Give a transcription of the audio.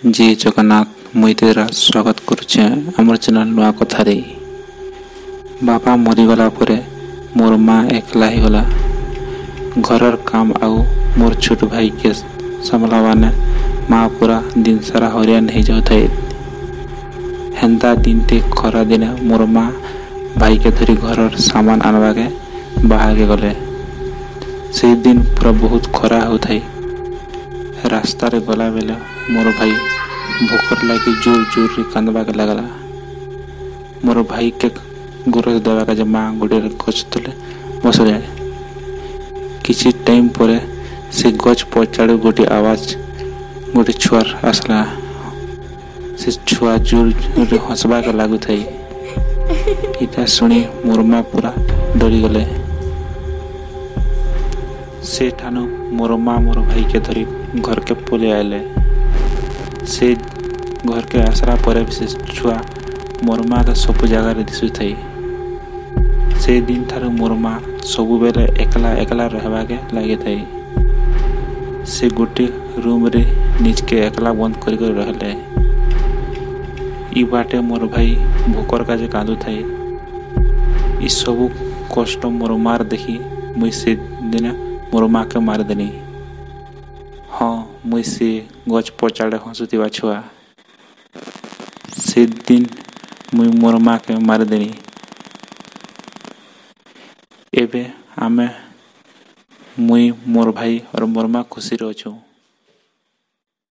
जी जगन्नाथ मुई तेरा स्वागत करुचे आमर चैनल नुआ कथारे। बापा मरीगला परे मोर माँ एकला ही गला। घरर काम आउ मोर छोट भाई के संभलावाने माँ पूरा दिन सारा हरियान हो जाए। हेन्ता दिन टे खरा दिने मोर माँ भाई के धरी घरर सामान आनवा के बाहर के गले। से दिन पूरा बहुत खरा होता। रास्ता रे गला बेले मोर भाई भूकर लगी जोर जोर रे कांदवा के लगला। मोर भाई के गुरस देवा के माँ गोटे गच तले बस जाए। किसी टाइम पर से गच पचाड़े गोटे आवाज गोटे छुआर आसला। से छुआ जोर जोर रे हंसवा के लागू थाई। इटा सुनी मोर माँ पूरा डरी गले। से ठानु मोर माँ मोर भाई के धरी घर के पोले आले। से घर के आसरा पर भी से छुआ मोर माँ के सब जगह दिशु थी। से दिन थारू मोर माँ सबु बेले एकला एकला रहवा के लगे थी। से गोटे रूम रे निज के एकला बंद कर रहले। ई बाटे मोर भाई भूकर का जे कांदू थी। ई सबु कष्ट मोर मार देखी मुई से दिन मोर माँ के मार देनी। हाँ मुई से गच पचाड़े हंसुवा छुआ से दिन मुई मोर माँ के मार देनी। एबे आमे मुई मोर भाई और मोर माँ खुशी रहूँ।